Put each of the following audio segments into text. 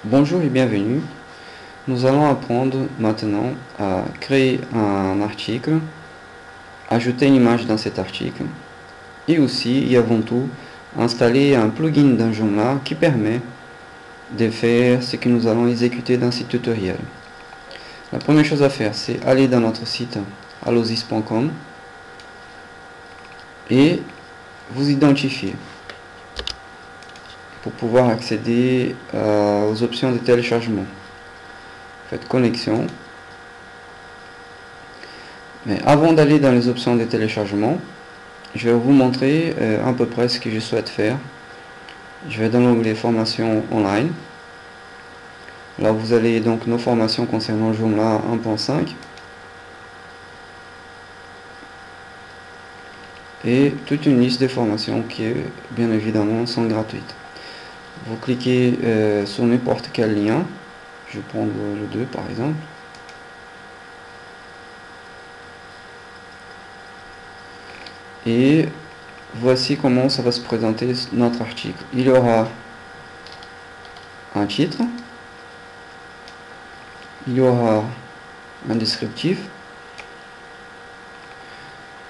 Bonjour et bienvenue. Nous allons apprendre maintenant à créer un article, ajouter une image dans cet article et aussi et avant tout installer un plugin dans Joomla qui permet de faire ce que nous allons exécuter dans ce tutoriel. La première chose à faire, c'est aller dans notre site allosis.com et vous identifier pour pouvoir accéder aux options de téléchargement. Faites connexion. Mais avant d'aller dans les options de téléchargement, je vais vous montrer à peu près ce que je souhaite faire. Je vais dans l'onglet formation online. Là vous allez donc nos formations concernant Joomla 1.5 et toute une liste de formations qui bien évidemment sont gratuites. Vous cliquez sur n'importe quel lien. Je vais prendre le 2 par exemple. Et voici comment ça va se présenter notre article. Il y aura un titre, il y aura un descriptif,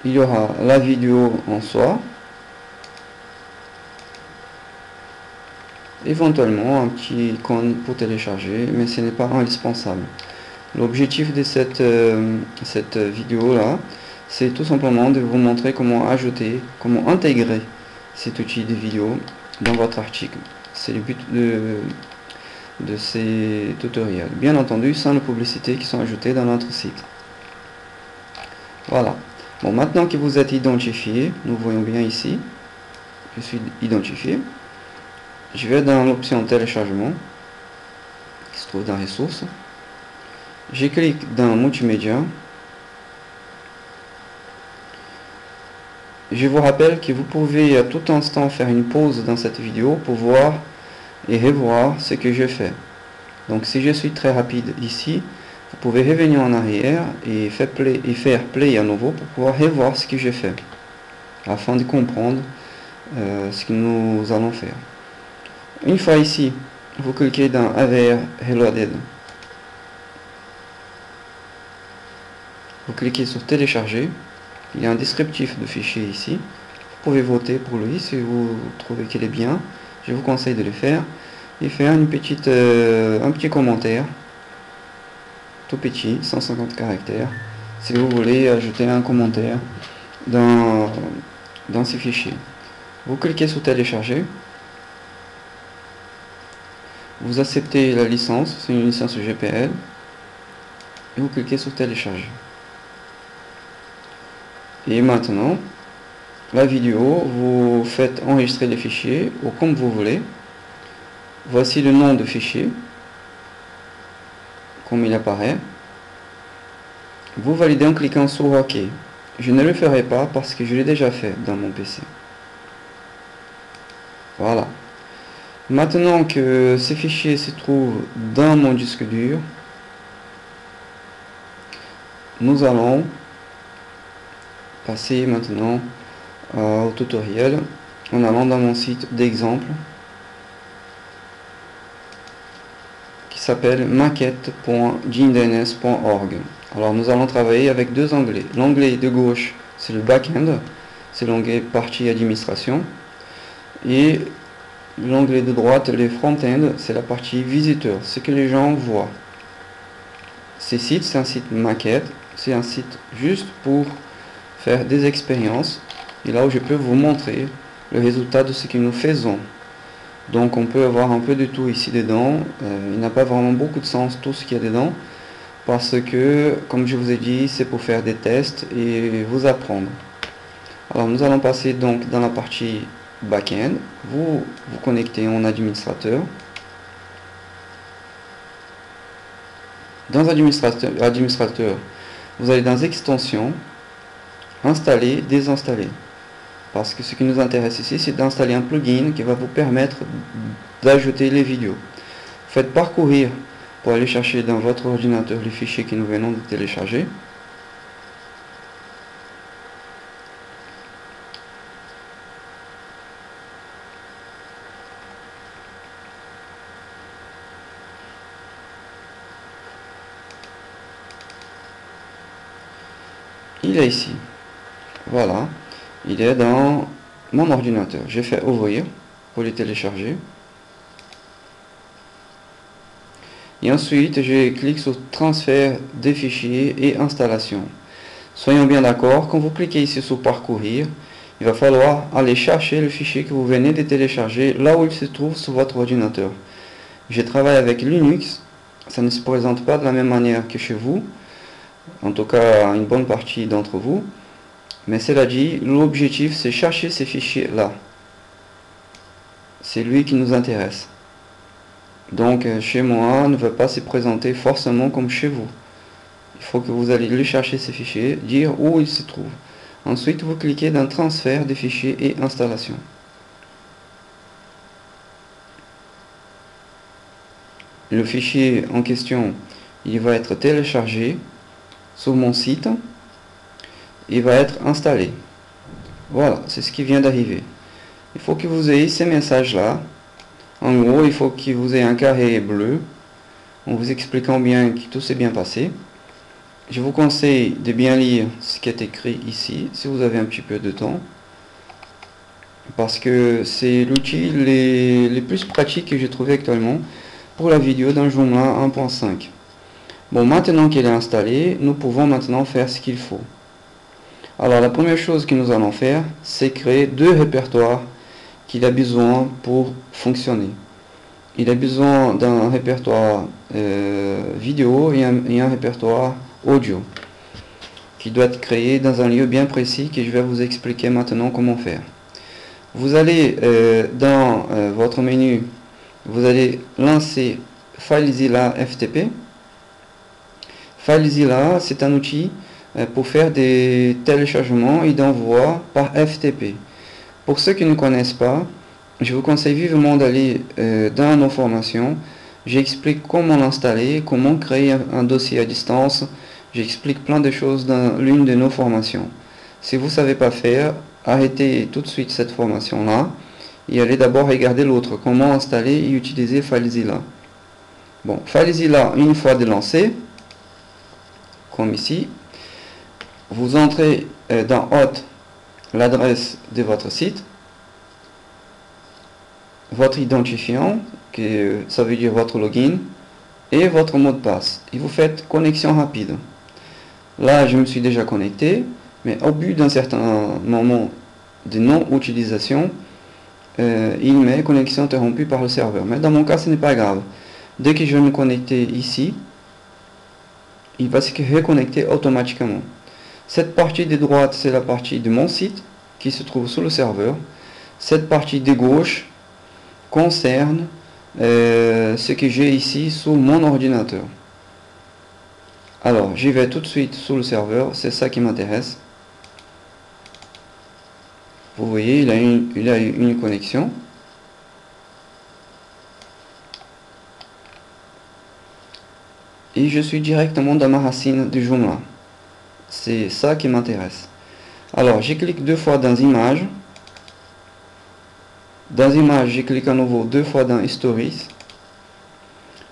il y aura la vidéo en soi, éventuellement un petit icône pour télécharger, mais ce n'est pas indispensable. L'objectif de cette vidéo là, c'est tout simplement de vous montrer comment ajouter, comment intégrer cet outil de vidéo dans votre article. C'est le but de ces tutoriels. Bien entendu, sans les publicités qui sont ajoutées dans notre site. Voilà. Bon, maintenant que vous êtes identifié, nous voyons bien ici, je suis identifié. Je vais dans l'option téléchargement, qui se trouve dans ressources. Je clique dans multimédia. Je vous rappelle que vous pouvez à tout instant faire une pause dans cette vidéo pour voir et revoir ce que je fais. Donc si je suis très rapide ici, vous pouvez revenir en arrière et faire play à nouveau pour pouvoir revoir ce que j'ai fait, afin de comprendre ce que nous allons faire. Une fois ici, vous cliquez dans AVR Reloaded. Vous cliquez sur télécharger. Il y a un descriptif de fichier ici. Vous pouvez voter pour lui si vous trouvez qu'il est bien. Je vous conseille de le faire. Et faire un petit commentaire. Tout petit, 150 caractères. Si vous voulez ajouter un commentaire dans ce fichier. Vous cliquez sur télécharger. Vous acceptez la licence, c'est une licence GPL. Et vous cliquez sur télécharger. Et maintenant, la vidéo, vous faites enregistrer les fichiers ou comme vous voulez. Voici le nom de fichier, comme il apparaît. Vous validez en cliquant sur OK. Je ne le ferai pas parce que je l'ai déjà fait dans mon PC. Voilà. Maintenant que ces fichiers se trouvent dans mon disque dur, nous allons passer maintenant au tutoriel en allant dans mon site d'exemple qui s'appelle maquette.geendns.org. Alors nous allons travailler avec deux onglets. L'onglet de gauche c'est le back-end, c'est l'onglet partie administration, et l'onglet de droite, les front-end, c'est la partie visiteur, ce que les gens voient. Ces sites, c'est un site maquette, c'est un site juste pour faire des expériences, et là où je peux vous montrer le résultat de ce que nous faisons. Donc on peut avoir un peu de tout ici dedans. Il n'a pas vraiment beaucoup de sens tout ce qu'il y a dedans, parce que, comme je vous ai dit, c'est pour faire des tests et vous apprendre. Alors nous allons passer donc dans la partie back-end. Vous vous connectez en administrateur. Dans administrateur, vous allez dans extension, installer, désinstaller. Parce que ce qui nous intéresse ici, c'est d'installer un plugin qui va vous permettre d'ajouter les vidéos. Faites parcourir pour aller chercher dans votre ordinateur les fichiers que nous venons de télécharger. il est ici. Voilà, il est dans mon ordinateur. J'ai fait ouvrir pour le télécharger. Et ensuite, je clique sur transfert des fichiers et installation. Soyons bien d'accord, quand vous cliquez ici sur parcourir, il va falloir aller chercher le fichier que vous venez de télécharger là où il se trouve sur votre ordinateur. Je travaille avec Linux, ça ne se présente pas de la même manière que chez vous, en tout cas une bonne partie d'entre vous. Mais cela dit, l'objectif c'est chercher ces fichiers là. C'est lui qui nous intéresse. Donc chez moi ne va pas se présenter forcément comme chez vous. Il faut que vous allez le chercher ces fichiers, dire où il se trouve. Ensuite vous cliquez dans transfert des fichiers et installation. Le fichier en question, il va être téléchargé sur mon site. Il va être installé. Voilà, c'est ce qui vient d'arriver. Il faut que vous ayez ces messages là. En gros, il faut que vous ayez un carré bleu en vous expliquant bien que tout s'est bien passé. Je vous conseille de bien lire ce qui est écrit ici, si vous avez un petit peu de temps. Parce que c'est l'outil les plus pratiques que j'ai trouvé actuellement pour la vidéo dans Joomla 1.5. Bon, maintenant qu'il est installé, nous pouvons maintenant faire ce qu'il faut. Alors la première chose que nous allons faire, c'est créer deux répertoires qu'il a besoin pour fonctionner. Il a besoin d'un répertoire vidéo et un répertoire audio qui doit être créé dans un lieu bien précis que je vais vous expliquer maintenant comment faire. Vous allez dans votre menu, vous allez lancer FileZilla FTP. FileZilla, c'est un outil pour faire des téléchargements et d'envoi par FTP. Pour ceux qui ne connaissent pas, je vous conseille vivement d'aller dans nos formations. J'explique comment l'installer, comment créer un dossier à distance. J'explique plein de choses dans l'une de nos formations. Si vous ne savez pas faire, arrêtez tout de suite cette formation-là et allez d'abord regarder l'autre, comment installer et utiliser FileZilla. Bon, FileZilla, une fois de lancé, comme ici, vous entrez dans Hot l'adresse de votre site, votre identifiant, que ça veut dire votre login, et votre mot de passe. Et vous faites connexion rapide. Là, je me suis déjà connecté, mais au bout d'un certain moment de non-utilisation, il met connexion interrompue par le serveur. Mais dans mon cas, ce n'est pas grave. Dès que je vais me connecter ici, il va se reconnecter automatiquement. Cette partie de droite, c'est la partie de mon site qui se trouve sur le serveur. Cette partie de gauche concerne ce que j'ai ici sur mon ordinateur. Alors, j'y vais tout de suite sur le serveur, c'est ça qui m'intéresse. Vous voyez, il a une connexion. Et je suis directement dans ma racine de Joomla. C'est ça qui m'intéresse. Alors, je clique deux fois dans Images. Dans Images, je clique à nouveau deux fois dans Stories.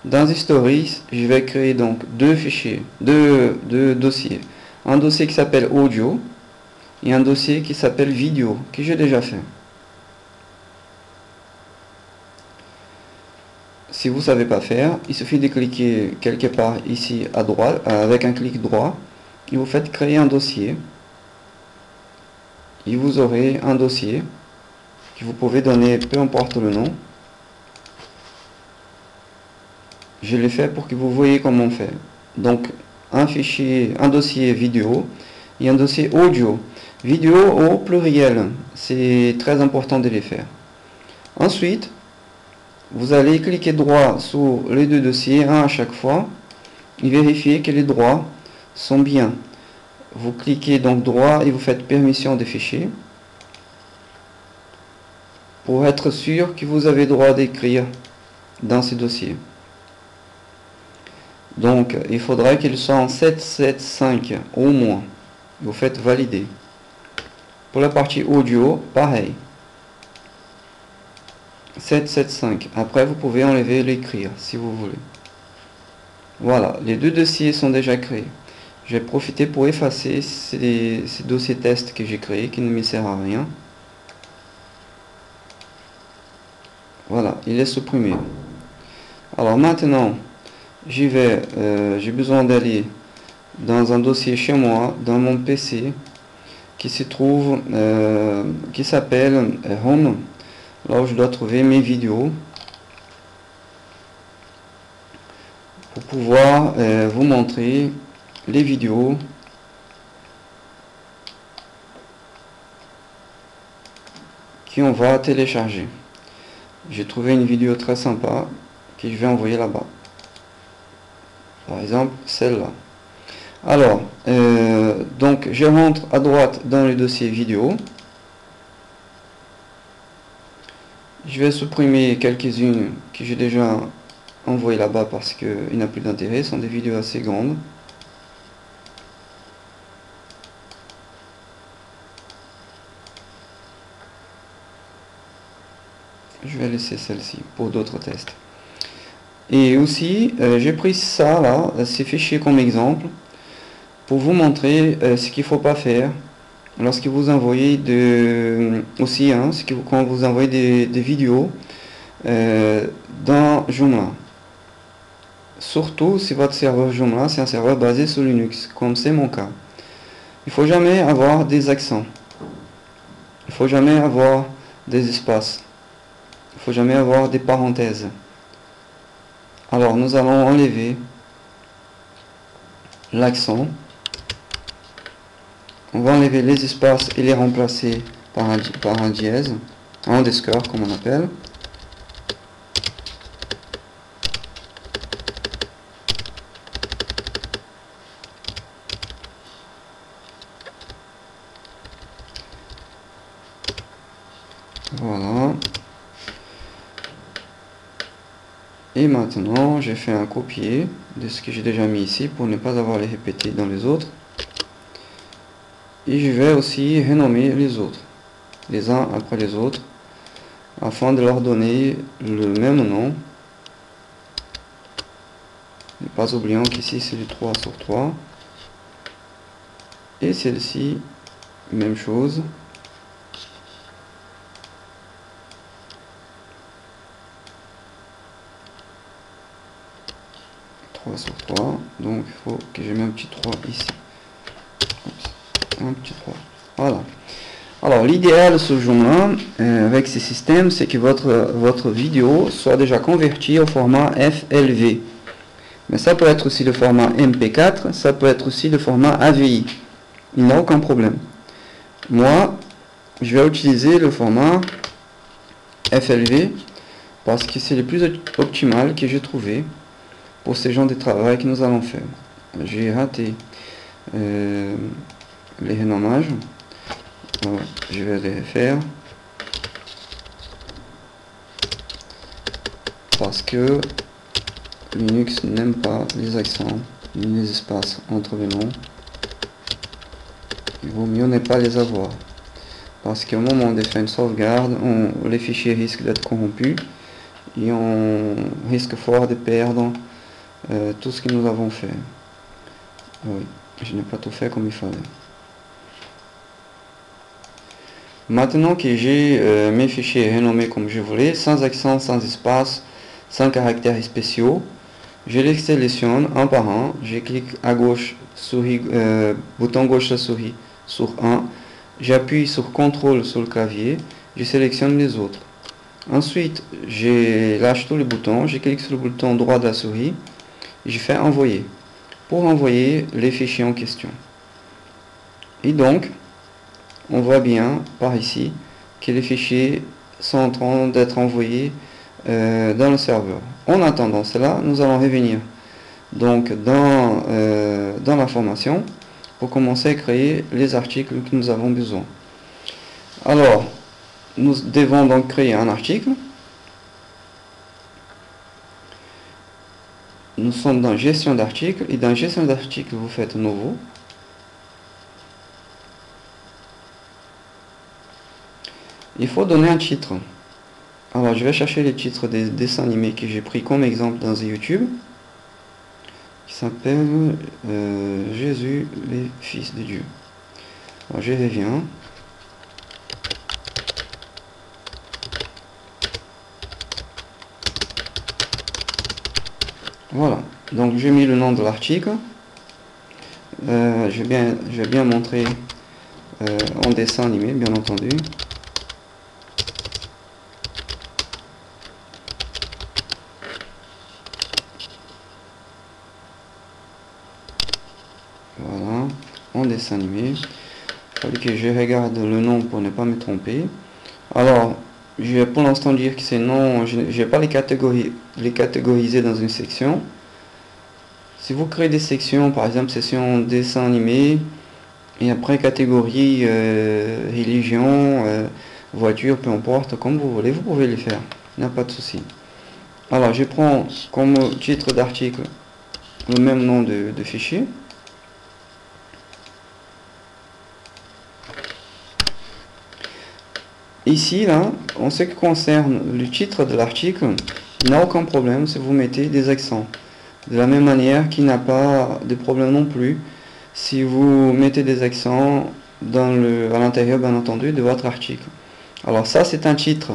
Dans Stories, je vais créer donc deux fichiers, deux dossiers. Un dossier qui s'appelle Audio et un dossier qui s'appelle Vidéo, que j'ai déjà fait. Si vous ne savez pas faire, il suffit de cliquer quelque part ici à droite, avec un clic droit, et vous faites créer un dossier. Et vous aurez un dossier que vous pouvez donner peu importe le nom. Je l'ai fait pour que vous voyez comment on fait. Donc un fichier, un dossier vidéo et un dossier audio. Vidéo au pluriel, c'est très important de les faire. Ensuite, vous allez cliquer droit sur les deux dossiers, un à chaque fois, et vérifier que les droits sont bien. Vous cliquez donc droit et vous faites permission des fichiers pour être sûr que vous avez droit d'écrire dans ces dossiers. Donc il faudrait qu'ils soient en 775 au moins. Vous faites valider. Pour la partie audio, pareil. 775. Après vous pouvez enlever l'écrire si vous voulez. Voilà, les deux dossiers sont déjà créés. Je vais profiter pour effacer ces dossiers tests que j'ai créés qui ne me servent à rien. Voilà, il est supprimé. Alors maintenant, j'ai besoin d'aller dans un dossier chez moi, dans mon PC, qui se trouve, qui s'appelle Home, là où je dois trouver mes vidéos, pour pouvoir vous montrer les vidéos qu'on va télécharger. J'ai trouvé une vidéo très sympa que je vais envoyer là-bas. Par exemple, celle-là. Alors, donc je rentre à droite dans le dossier vidéo. Je vais supprimer quelques-unes que j'ai déjà envoyées là-bas parce qu'il n'a plus d'intérêt. Ce sont des vidéos assez grandes. Je vais laisser celle-ci pour d'autres tests. Et aussi, j'ai pris ça là, ces fichiers comme exemple, pour vous montrer ce qu'il ne faut pas faire lorsque vous envoyez aussi, quand vous envoyez des vidéos dans Joomla. Surtout si votre serveur Joomla c'est un serveur basé sur Linux, comme c'est mon cas. Il ne faut jamais avoir des accents. Il ne faut jamais avoir des espaces. Il ne faut jamais avoir des parenthèses. Alors nous allons enlever l'accent. On va enlever les espaces et les remplacer par un dièse, un underscore comme on appelle. Voilà. Et maintenant, j'ai fait un copier de ce que j'ai déjà mis ici pour ne pas avoir les répéter dans les autres. Et je vais aussi renommer les autres, les uns après les autres, afin de leur donner le même nom. Ne pas oubliant qu'ici c'est du 3 sur 3. Et celle-ci, même chose. 3 sur 3, donc il faut que je mette un petit 3 ici. Un petit 3. Voilà. Alors l'idéal sur Joomla avec ces systèmes, c'est que votre vidéo soit déjà convertie au format FLV. Mais ça peut être aussi le format MP4, ça peut être aussi le format AVI. Il n'y a aucun problème. Moi, je vais utiliser le format FLV parce que c'est le plus optimal que j'ai trouvé pour ce genre de travail que nous allons faire. J'ai raté les renommages. Alors, je vais les faire parce que Linux n'aime pas les accents ni les espaces entre les noms. Il vaut mieux ne pas les avoir parce qu'au moment de faire une sauvegarde, les fichiers risquent d'être corrompus et on risque fort de perdre tout ce que nous avons fait. Oui, je n'ai pas tout fait comme il fallait. Maintenant que j'ai mes fichiers renommés comme je voulais, sans accent, sans espace, sans caractères spéciaux, je les sélectionne un par un. Je clique à gauche, bouton gauche de la souris sur un. J'appuie sur CTRL sur le clavier. Je sélectionne les autres. Ensuite, je lâche tous les boutons. Je clique sur le bouton droit de la souris. Et je fais envoyer. Pour envoyer les fichiers en question. Et donc, on voit bien par ici que les fichiers sont en train d'être envoyés dans le serveur. En attendant cela, nous allons revenir donc dans la formation pour commencer à créer les articles que nous avons besoin. Alors, nous devons donc créer un article. Nous sommes dans gestion d'articles et dans gestion d'articles, vous faites nouveau. Il faut donner un titre. Alors je vais chercher les titres des dessins animés que j'ai pris comme exemple dans YouTube. qui s'appelle Jésus, le Fils de Dieu. Alors, je reviens. Voilà, donc j'ai mis le nom de l'article. Je vais bien montrer en dessin animé, bien entendu. Voilà, en dessin animé. Il fallait que je regarde le nom pour ne pas me tromper. Alors, je vais pour l'instant dire que ces noms, je ne vais pas les catégoriser dans une section. Si vous créez des sections, par exemple section dessin animé, et après catégorie religion, voiture, peu importe, comme vous voulez, vous pouvez le faire. Il n'y a pas de souci. Alors, je prends comme titre d'article le même nom de fichier. Ici, là, en ce qui concerne le titre de l'article, il n'y a aucun problème si vous mettez des accents. De la même manière qu'il n'y a pas de problème non plus si vous mettez des accents à l'intérieur, bien entendu, de votre article. Alors ça, c'est un titre.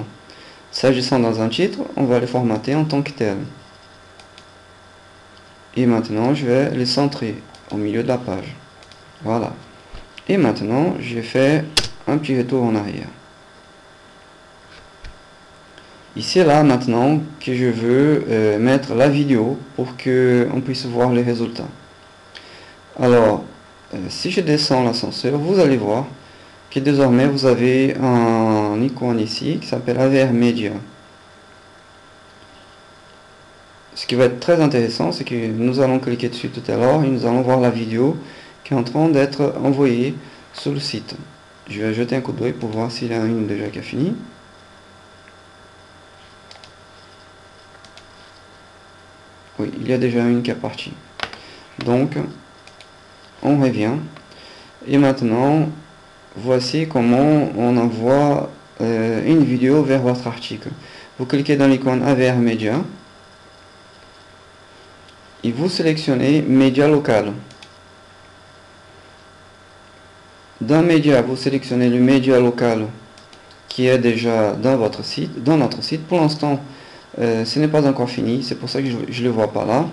S'agissant dans un titre, on va le formater en tant que tel. Et maintenant, je vais le centrer au milieu de la page. Voilà. Et maintenant, je fais un petit retour en arrière. Ici, là, maintenant, que je veux mettre la vidéo pour qu'on puisse voir les résultats. Alors, si je descends l'ascenseur, vous allez voir que désormais, vous avez un icône ici qui s'appelle AVR Media. Ce qui va être très intéressant, c'est que nous allons cliquer dessus tout à l'heure et nous allons voir la vidéo qui est en train d'être envoyée sur le site. Je vais jeter un coup d'œil pour voir s'il y en a une déjà qui a fini. Oui, il y a déjà une qui est partie. Donc, on revient. Et maintenant, voici comment on envoie une vidéo vers votre article. Vous cliquez dans l'icône AVR Media. Et vous sélectionnez Média local. Dans Média, vous sélectionnez le média local qui est déjà dans votre site, dans notre site. Pour l'instant, ce n'est pas encore fini, c'est pour ça que je ne le vois pas là.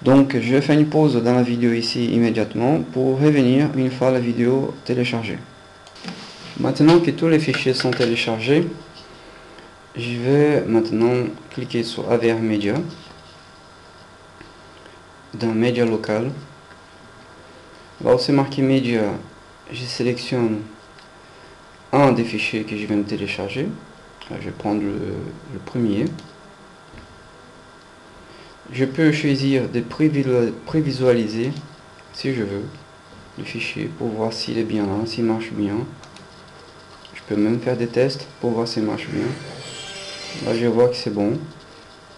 Donc je fais une pause dans la vidéo ici immédiatement pour revenir une fois la vidéo téléchargée. Maintenant que tous les fichiers sont téléchargés, je vais maintenant cliquer sur AVR Media, dans Média local. Là où c'est marqué Média, je sélectionne un des fichiers que je viens de télécharger. Je vais prendre le premier. Je peux choisir de prévisualiser si je veux le fichier pour voir s'il est bien là, s'il marche bien. Je peux même faire des tests pour voir s'il marche bien. Là je vois que c'est bon.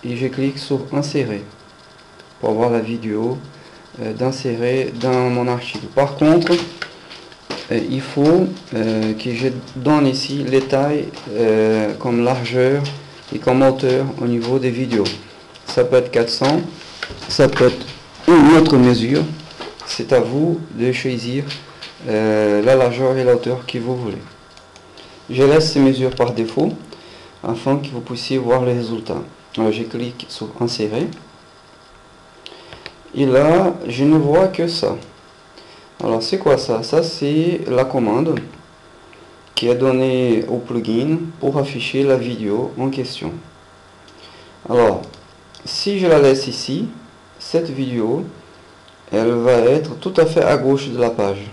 Et je clique sur insérer pour avoir la vidéo d'insérer dans mon article. Par contre, il faut que je donne ici les tailles comme largeur et comme hauteur au niveau des vidéos. Ça peut être 400, ça peut être une autre mesure. C'est à vous de choisir la largeur et la hauteur que vous voulez. Je laisse ces mesures par défaut afin que vous puissiez voir les résultats. Alors je clique sur insérer. Et là, je ne vois que ça. Alors c'est quoi ça? Ça c'est la commande qui est donnée au plugin pour afficher la vidéo en question. Alors, si je la laisse ici, cette vidéo, elle va être tout à fait à gauche de la page.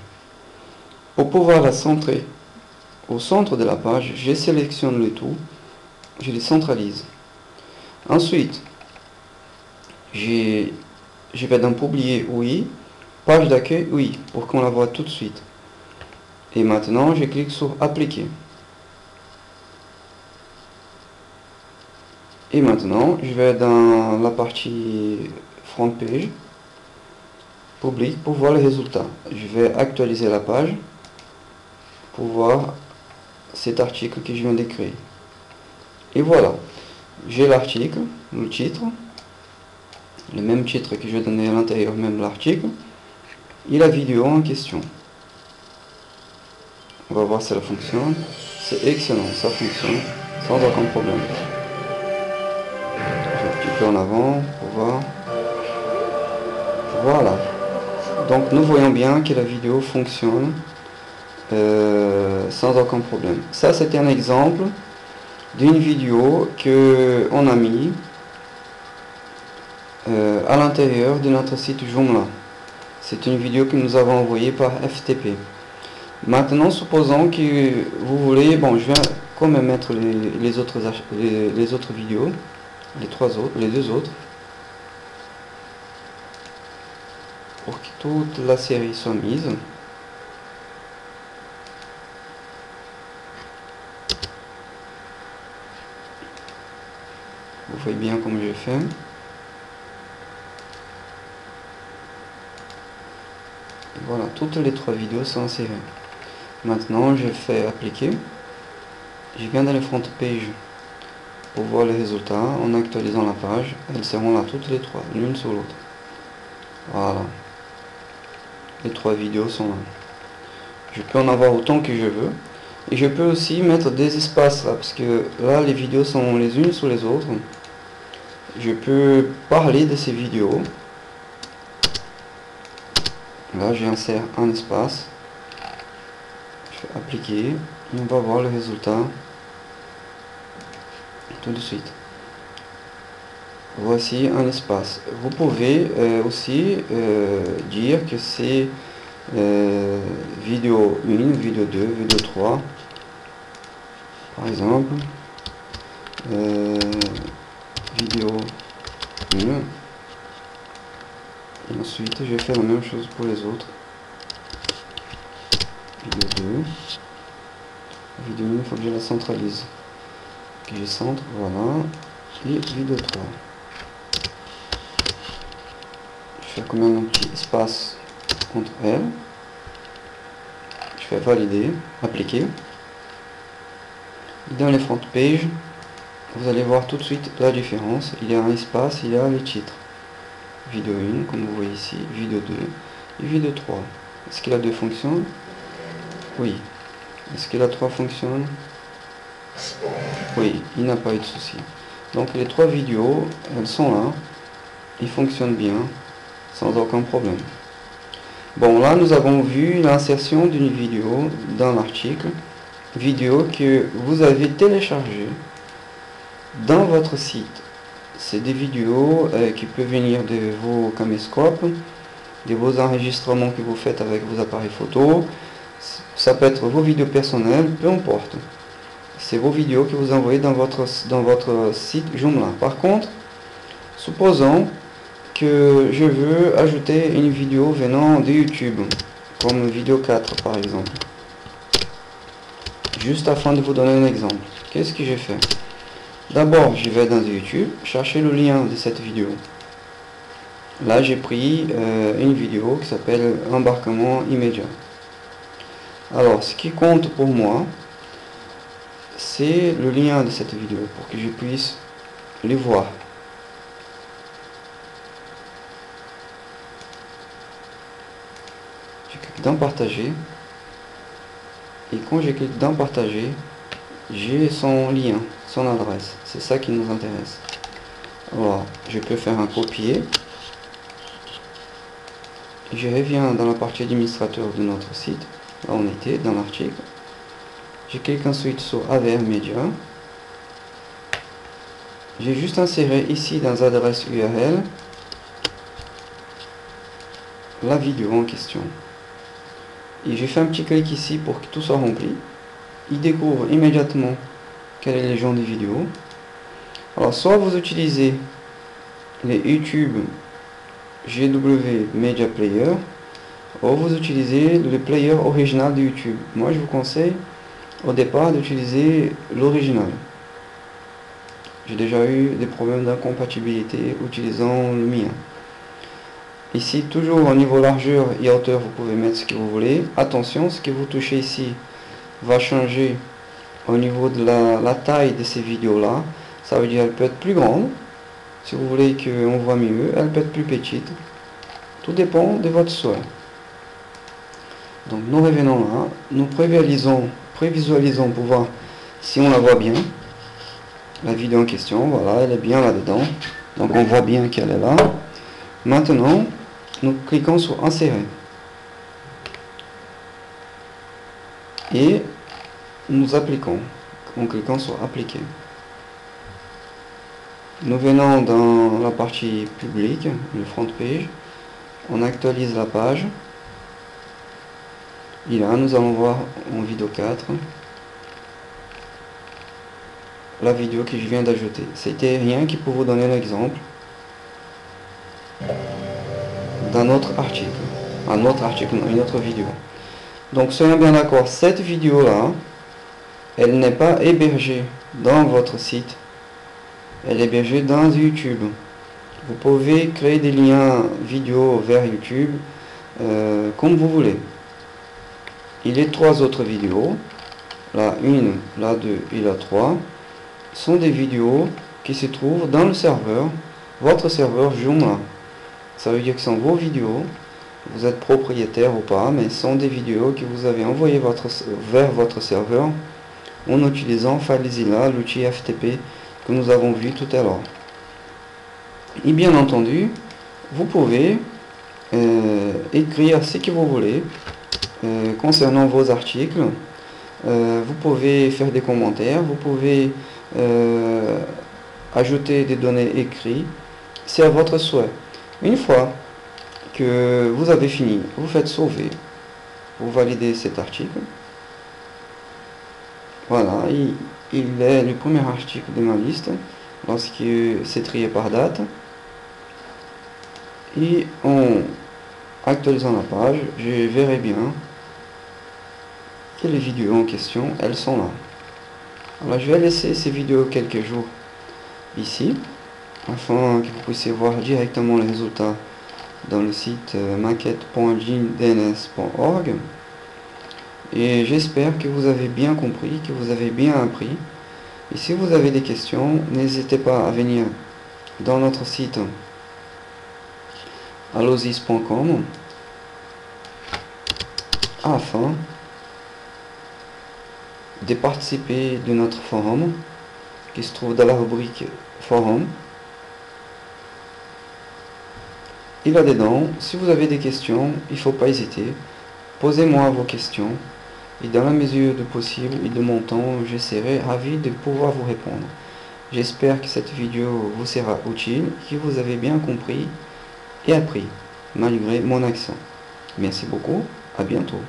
Pour pouvoir la centrer au centre de la page, je sélectionne le tout, je les centralise. Ensuite, je vais dans publier oui, page d'accueil oui, pour qu'on la voit tout de suite. Et maintenant, je clique sur appliquer. Et maintenant, je vais dans la partie front page, public, pour voir les résultats. Je vais actualiser la page pour voir cet article que je viens de créer. Et voilà, j'ai l'article, le titre, le même titre que je donnais à l'intérieur même de l'article, et la vidéo en question. On va voir si ça fonctionne. C'est excellent, ça fonctionne sans aucun problème. Je vais un petit peu en avant pour voir. Voilà. Donc nous voyons bien que la vidéo fonctionne sans aucun problème. Ça, c'était un exemple d'une vidéo que on a mis à l'intérieur de notre site Joomla. C'est une vidéo que nous avons envoyée par FTP. Maintenant, supposons que vous voulez, bon, je viens quand même mettre les autres vidéos, les deux autres, pour que toute la série soit mise. Vous voyez bien comme je fais. Voilà, toutes les 3 vidéos sont insérées. Maintenant, je fais appliquer. Je viens dans le front page pour voir les résultats. En actualisant la page, elles seront là toutes les 3, l'une sur l'autre. Voilà. Les 3 vidéos sont là. Je peux en avoir autant que je veux. Et je peux aussi mettre des espaces là, parce que là, les vidéos sont les unes sur les autres. Je peux parler de ces vidéos. Là, j'insère un espace. Je fais appliquer. Et on va voir le résultat tout de suite. Voici un espace. Vous pouvez aussi dire que c'est vidéo 1, vidéo 2, vidéo 3. Par exemple, vidéo 1. Et ensuite, je vais faire la même chose pour les autres. Vidéo 2. Vidéo 1, il faut que je la centralise. Que je centre, voilà. Et vidéo 3. Je fais quand même un petit espace entre elles. Je fais valider, appliquer. Et dans les front pages, vous allez voir tout de suite la différence. Il y a un espace, il y a les titres. Vidéo 1, comme vous voyez ici, vidéo 2 et vidéo 3. Est-ce que la 2 fonctionne? Oui. Est-ce que la 3 fonctionne? Oui, il n'a pas eu de souci. Donc les 3 vidéos, elles sont là. Ils fonctionnent bien, sans aucun problème. Bon, là nous avons vu l'insertion d'une vidéo dans l'article. Vidéo que vous avez téléchargée dans votre site. C'est des vidéos qui peuvent venir de vos caméscopes, de vos enregistrements que vous faites avec vos appareils photo. Ça peut être vos vidéos personnelles, peu importe. C'est vos vidéos que vous envoyez dans votre site Joomla. Par contre, supposons que je veux ajouter une vidéo venant de YouTube, comme vidéo 4 par exemple. Juste afin de vous donner un exemple. Qu'est-ce que j'ai fait? D'abord, je vais dans YouTube, chercher le lien de cette vidéo. Là, j'ai pris une vidéo qui s'appelle Embarquement immédiat. Alors, ce qui compte pour moi, c'est le lien de cette vidéo pour que je puisse les voir. Je clique dans partager. Et quand je clique dans partager, j'ai son lien, son adresse. C'est ça qui nous intéresse. Alors, je peux faire un copier. Je reviens dans la partie administrateur de notre site. Là, on était dans l'article. Je clique ensuite sur AVR Media. J'ai juste inséré ici dans l'adresse URL la vidéo en question. Et j'ai fait un petit clic ici pour que tout soit rempli. Il découvre immédiatement quel est le genre de vidéo. Alors, soit vous utilisez les YouTube GW Media Player, ou vous utilisez le player original de YouTube. Moi, je vous conseille au départ d'utiliser l'original. J'ai déjà eu des problèmes d'incompatibilité utilisant le mien. Ici, toujours au niveau largeur et hauteur, vous pouvez mettre ce que vous voulez. Attention, ce que vous touchez ici va changer au niveau de la taille de ces vidéos là. Ça veut dire qu'elle peut être plus grande Si vous voulez qu'on voit mieux, elle peut être plus petite. Tout dépend de votre souhait. Donc nous revenons là, nous prévisualisons pour voir si on la voit bien. La vidéo en question, voilà, elle est bien là-dedans. Donc on voit bien qu'elle est là. Maintenant, nous cliquons sur insérer. Et nous appliquons en cliquant sur appliquer. Nous venons dans la partie publique, le front page. On actualise la page. Et là, nous allons voir en vidéo 4 la vidéo que je viens d'ajouter. C'était rien que pour vous donner l'exemple d'un autre article. Un autre article, non, une autre vidéo. Donc, soyons bien d'accord, cette vidéo-là, elle n'est pas hébergée dans votre site. Elle est hébergée dans YouTube. Vous pouvez créer des liens vidéo vers YouTube comme vous voulez. Et les 3 autres vidéos, la 1, la 2 et la 3, sont des vidéos qui se trouvent dans le serveur, votre serveur Joomla. Ça veut dire que ce sont vos vidéos, vous êtes propriétaire ou pas, mais ce sont des vidéos que vous avez envoyées vers votre serveur en utilisant FileZilla, l'outil FTP que nous avons vu tout à l'heure. Et bien entendu, vous pouvez écrire ce que vous voulez concernant vos articles. Vous pouvez faire des commentaires, vous pouvez ajouter des données écrites. C'est à votre souhait. Une fois que vous avez fini, vous faites sauver. Vous validez cet article. Voilà, il est le premier article de ma liste lorsque c'est trié par date. Et en actualisant la page, je verrai bien que les vidéos en question, elles sont là. Alors je vais laisser ces vidéos quelques jours ici, afin que vous puissiez voir directement les résultats dans le site maquette.geanedns.org. Et j'espère que vous avez bien compris, que vous avez bien appris. Et si vous avez des questions, n'hésitez pas à venir dans notre site allosys.com afin de participer de notre forum qui se trouve dans la rubrique forum. Et là-dedans, si vous avez des questions, il ne faut pas hésiter. Posez-moi vos questions et dans la mesure du possible et de mon temps, je serai ravi de pouvoir vous répondre. J'espère que cette vidéo vous sera utile, que vous avez bien compris et appris, malgré mon accent. Merci beaucoup, à bientôt.